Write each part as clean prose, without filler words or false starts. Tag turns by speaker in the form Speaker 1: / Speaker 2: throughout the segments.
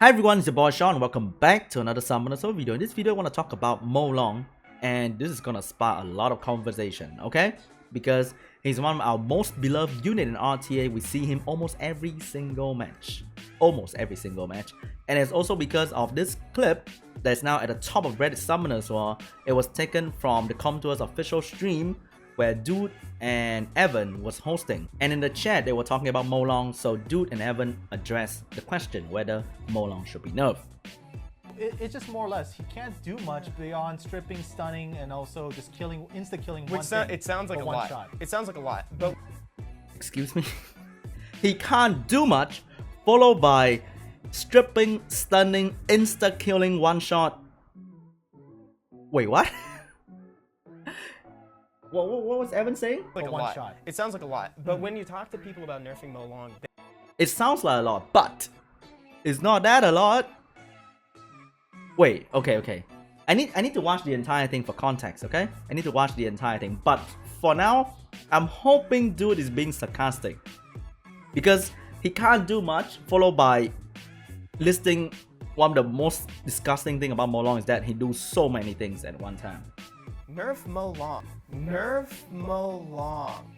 Speaker 1: Hi everyone, it's your boy Sean. Welcome back to another Summoner video. In this video, I want to talk about Mo Long, and this is gonna spark a lot of conversation, okay? Because he's one of our most beloved unit in RTA. We see him almost every single match. And it's also because of this clip that's now at the top of Reddit Summoners War. It was taken from the Com2us official stream where Dude and Evan was hosting, and in the chat they were talking about Mo Long, so Dude and Evan addressed the question whether Mo Long should be nerfed.
Speaker 2: It's just more or less, he can't do much beyond stripping, stunning, and also just killing, insta-killing one thing.
Speaker 3: It sounds like a lot.
Speaker 2: Shot.
Speaker 3: It sounds like a lot, but...
Speaker 1: Excuse me? He can't do much, followed by stripping, stunning, insta-killing one shot. Wait, what? What was Evan saying?
Speaker 3: Like a
Speaker 2: one
Speaker 3: lot.
Speaker 2: shot.
Speaker 3: It sounds like a lot, but when you talk to people about nerfing Mo Long,
Speaker 1: It sounds like a lot, but it's not that a lot. Wait, okay. I need to watch the entire thing for context, okay? I need to watch the entire thing, but for now, I'm hoping Dude is being sarcastic. Because he can't do much, followed by listing one of the most disgusting thing about Mo Long is that he do so many things at one time.
Speaker 3: nerf Mo Long. Nerf Mo Long.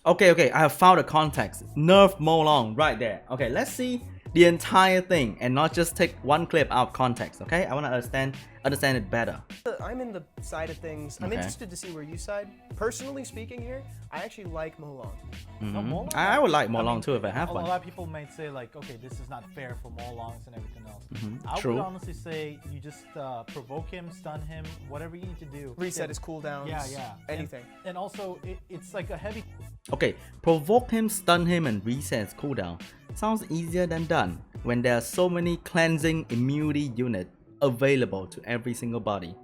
Speaker 1: Okay, I have found the context. Nerf Mo Long right there. Okay, let's see the entire thing and not just take one clip out of context, okay? I want to understand it better.
Speaker 3: I'm in the side of things. I'm interested to see where you side. Personally speaking here, I actually like Mo Long.
Speaker 2: No, Mo Long,
Speaker 1: I would like Mo Long too if I have
Speaker 2: a
Speaker 1: one.
Speaker 2: lot of people might say like, okay, this is not fair for Mo Longs and everything else. I
Speaker 1: True.
Speaker 2: would honestly say you just provoke him, stun him, whatever you need to do.
Speaker 3: Reset his cooldowns.
Speaker 2: Yeah.
Speaker 3: Anything.
Speaker 2: And also, it's like a heavy...
Speaker 1: Okay, provoke him, stun him, and reset his cooldown. Sounds easier than done when there are so many cleansing immunity units available to every single body.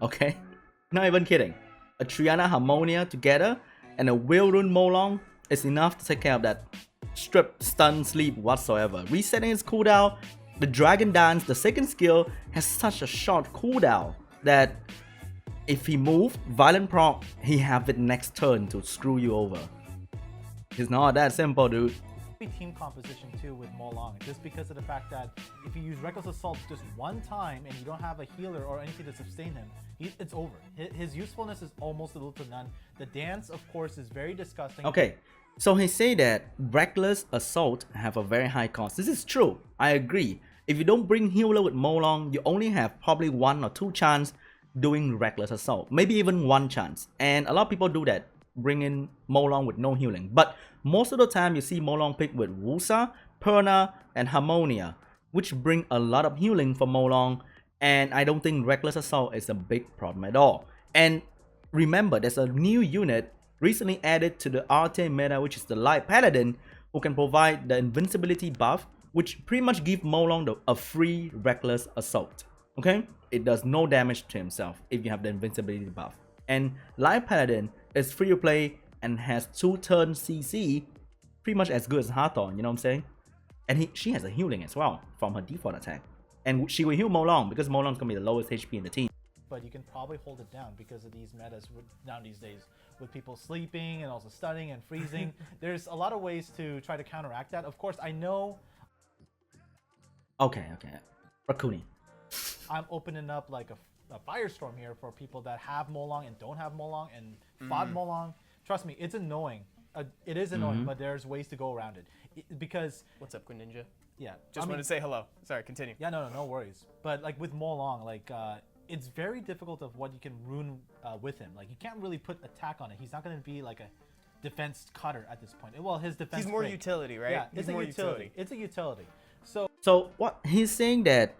Speaker 1: Okay? Not even kidding. A Triana Harmonia together and a Will-Rune Mo Long is enough to take care of that strip, stun, sleep, whatsoever. Resetting his cooldown, the Dragon Dance, the second skill, has such a short cooldown that if he moves Violent Proc, he have it next turn to screw you over. It's not that simple, dude.
Speaker 2: team composition too with Mo Long, just because of the fact that if you use Reckless Assault just one time and you don't have a healer or anything to sustain him, it's over. His usefulness is almost little to none. The dance, of course, is very disgusting.
Speaker 1: Okay, so he say that Reckless Assault have a very high cost. This is true, I agree. If you don't bring healer with Mo Long, you only have probably 1 or 2 chance doing Reckless Assault, maybe even 1 chance, and a lot of people do that, bring in Mo Long with no healing. But most of the time you see Mo Long pick with Wusa, Perna, and Harmonia, which bring a lot of healing for Mo Long, and I don't think Reckless Assault is a big problem at all. And remember, there's a new unit recently added to the RTA meta, which is the Light Paladin, who can provide the invincibility buff, which pretty much give Mo Long a free Reckless Assault. Okay? It does no damage to himself if you have the invincibility buff. And Light Paladin is free to play and has 2-turn CC, pretty much as good as Hathorn, you know what I'm saying? And she has a healing as well from her default attack. And she will heal Mo Long because Mo Long is going to be the lowest HP in the team.
Speaker 2: But you can probably hold it down because of these metas now these days, with people sleeping and also stunning and freezing. There's a lot of ways to try to counteract that. Of course, I know...
Speaker 1: Okay. Rakuni.
Speaker 2: I'm opening up like a firestorm here for people that have Mo Long and don't have Mo Long and fought Mo Long. Trust me, it's annoying. It is annoying, but there's ways to go around it. Because...
Speaker 3: What's up, Queen Ninja?
Speaker 2: Yeah.
Speaker 3: Just wanted to say hello. Sorry, continue.
Speaker 2: Yeah, no worries. But like with Mo Long, like it's very difficult of what you can rune with him. Like you can't really put attack on it. He's not going to be like a defense cutter at this point. Well, his defense...
Speaker 3: He's more
Speaker 2: great.
Speaker 3: utility, right?
Speaker 2: Yeah,
Speaker 3: He's
Speaker 2: it's
Speaker 3: more
Speaker 2: a utility. It's a utility.
Speaker 1: So what he's saying that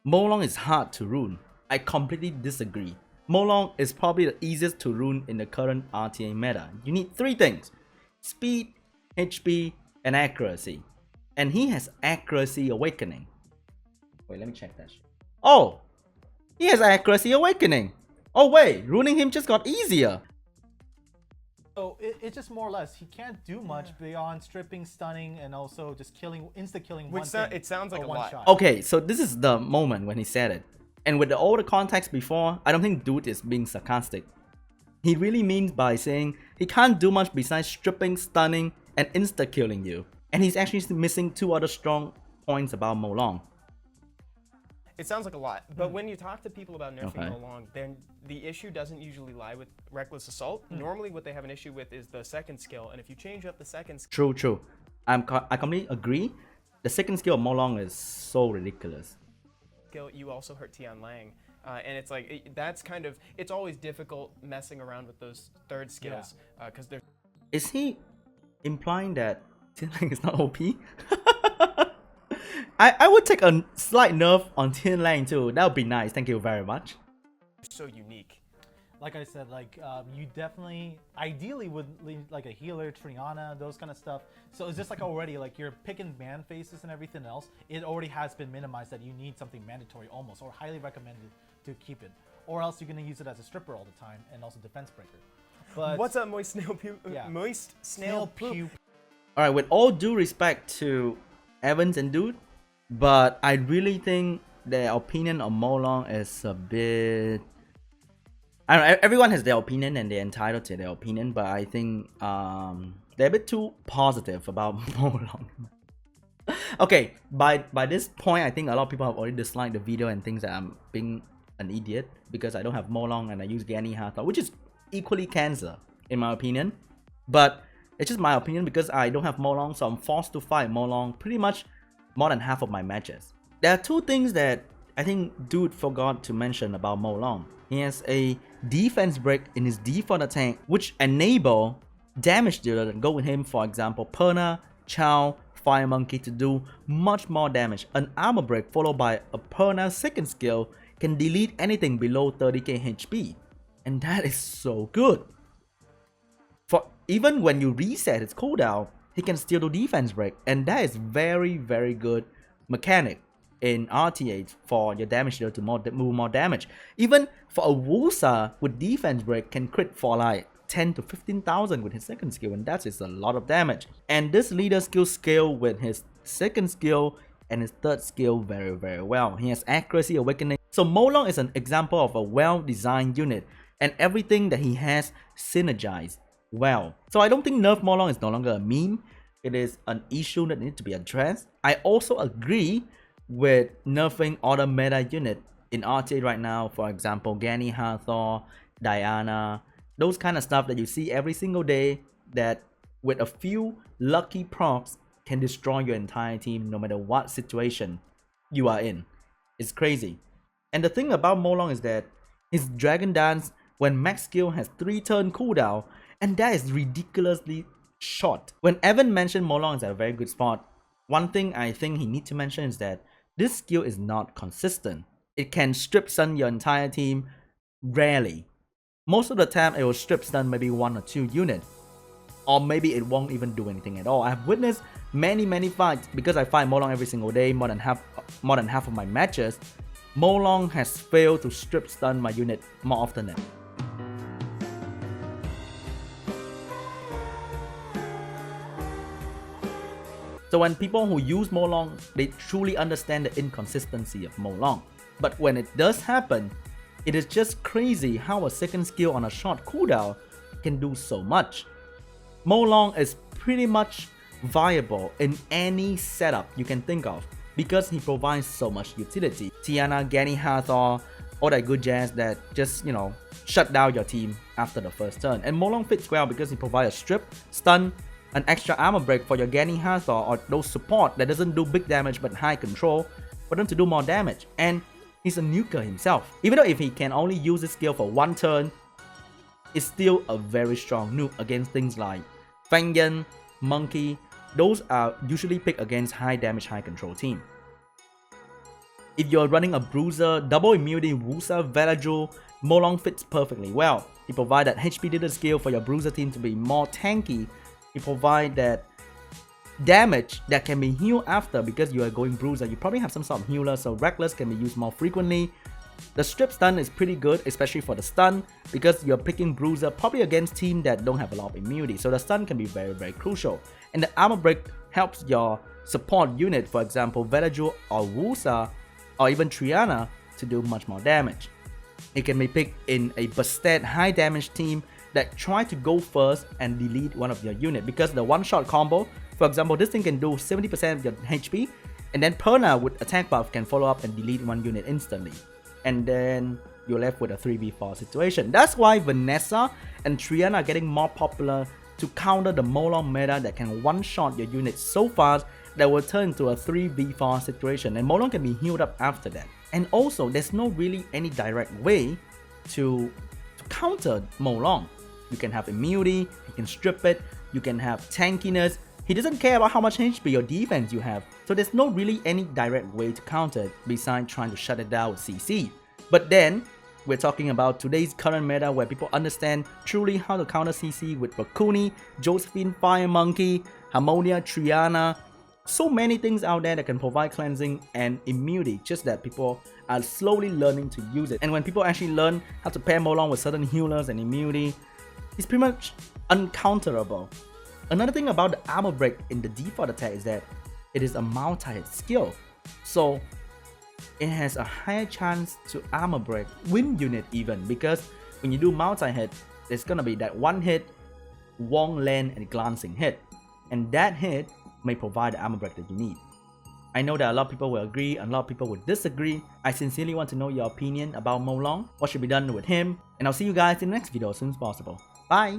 Speaker 1: Mo Long is hard to rune. I completely disagree. Mo Long is probably the easiest to rune in the current RTA meta. You need 3 things: speed, HP, and accuracy. And he has Accuracy Awakening. Wait, let me check that shit. Oh! He has Accuracy Awakening! Oh wait, runing him just got easier!
Speaker 2: So it's just more or less, he can't do much beyond stripping, stunning, and also just killing, insta-killing one thing.
Speaker 3: It sounds like a lot.
Speaker 2: shot.
Speaker 1: Okay, so this is the moment when he said it. And with all the context before, I don't think Dude is being sarcastic. He really means by saying he can't do much besides stripping, stunning, and insta-killing you. And he's actually missing 2 other strong points about Mo Long.
Speaker 3: It sounds like a lot, but when you talk to people about nerfing
Speaker 1: Okay.
Speaker 3: Molong, then the issue doesn't usually lie with Reckless Assault. Normally what they have an issue with is the second skill, and if you change up the second skill,
Speaker 1: True. I completely agree. The second skill of Molong is so ridiculous.
Speaker 3: you also hurt Tian Lang. And it's like, that's kind of, it's always difficult messing around with those third skills, because they're...
Speaker 1: Is he implying that Tian Lang is not OP? I would take a slight nerf on Tian Lang too. That would be nice. Thank you very much.
Speaker 3: so unique.
Speaker 2: Like I said, like you definitely, ideally would leave like a healer, Triana, those kind of stuff. So it's just like already, like you're picking man faces and everything else. It already has been minimized that you need something mandatory almost, or highly recommended to keep it. Or else you're gonna use it as a stripper all the time and also defense breaker. But
Speaker 3: What's up, moist snail puke?
Speaker 2: Yeah.
Speaker 3: Moist snail puke.
Speaker 1: Alright, with all due respect to Evans and Dude, but I really think their opinion on Molong is a bit... I don't know, everyone has their opinion and they're entitled to their opinion, but I think they're a bit too positive about Molong. Okay, by this point, I think a lot of people have already disliked the video and thinks that I'm being an idiot because I don't have Molong and I use Gani Hathor, which is equally cancer in my opinion. But it's just my opinion because I don't have Molong, so I'm forced to fight Molong pretty much more than half of my matches. There are two things that I think Dude forgot to mention about Molong. He has a defense break in his default attack, which enable damage dealer that go with him, for example, Perna, Chow, Fire Monkey, to do much more damage. An armor break followed by a Perna second skill can delete anything below 30k HP. And that is so good. For even when you reset his cooldown, he can still do defense break, and that is very good mechanic in RTA for your damage dealer to move more damage. Even for a Wusa with defense break can crit for like 10 to 15,000 with his second skill, and that is a lot of damage. And this leader skill scale with his second skill and his third skill very well. He has accuracy, awakening. So Molong is an example of a well-designed unit, and everything that he has synergized well. So I don't think nerf Molong is no longer a meme. It is an issue that needs to be addressed. I also agree with nerfing other meta unit in RTA right now, for example, Gani Hathor, Diana, those kind of stuff that you see every single day that with a few lucky procs can destroy your entire team no matter what situation you are in. It's crazy. And the thing about Molong is that his Dragon Dance when max skill has 3-turn cooldown, and that is ridiculously short. When Evan mentioned Molong is at a very good spot, one thing I think he needs to mention is that this skill is not consistent. It can strip stun your entire team rarely. Most of the time it will strip stun maybe 1 or 2 units, or maybe it won't even do anything at all. I have witnessed many fights because I fight Molong every single day, more than half of my matches. Molong has failed to strip stun my unit more often than. So when people who use Molong, they truly understand the inconsistency of Molong. But when it does happen, it is just crazy how a second skill on a short cooldown can do so much. Molong is pretty much viable in any setup you can think of because he provides so much utility. Tiana, Gani Hathor, all that good jazz that just, you know, shut down your team after the first turn. And Molong fits well because he provides a strip, stun, an extra armor break for your Gani Hathor or those support that doesn't do big damage but high control for them to do more damage. And he's a nuker himself. Even though if he can only use his skill for 1 turn, it's still a very strong nuke against things like Fang Yen, Monkey. Those are usually picked against high damage, high control team. If you're running a Bruiser, double immunity, Wusa, Velajul, Molong fits perfectly well. He provides that HP dealer skill for your Bruiser team to be more tanky. He provides that damage that can be healed after because you are going Bruiser. You probably have some sort of healer, so Reckless can be used more frequently. The strip stun is pretty good, especially for the stun, because you're picking Bruiser probably against teams that don't have a lot of immunity. So the stun can be very crucial. And the armor break helps your support unit, for example, Velajul or Wusa or even Triana, to do much more damage. It can be picked in a busted high damage team that try to go first and delete one of your unit because the one-shot combo, for example, this thing can do 70% of your HP And then Perna with attack buff can follow up and delete one unit instantly. And then you're left with a 3v4 situation. That's why Vanessa and Triana are getting more popular to counter the Molong meta that can one-shot your units so fast that will turn into a 3v4 situation, and Molong can be healed up after that. And also, there's no really any direct way to counter Molong. You can have immunity, you can strip it, you can have tankiness. He doesn't care about how much HP or defense you have, so there's no really any direct way to counter it besides trying to shut it down with CC. But then, we're talking about today's current meta where people understand truly how to counter CC with Rakuni, Josephine, Fire Monkey, Harmonia, Triana. So many things out there that can provide cleansing and immunity, just that people are slowly learning to use it. And when people actually learn how to pair Molong with certain healers and immunity, it's pretty much uncounterable. Another thing about the armor break in the default attack is that it is a multi-hit skill. So it has a higher chance to armor break win unit even, because when you do multi-hit, there's gonna be that one hit, Wong Land and glancing hit, and that hit may provide the armor break that you need. I know that a lot of people will agree and a lot of people will disagree. I sincerely want to know your opinion about Molong, what should be done with him, and I'll see you guys in the next video as soon as possible. Bye!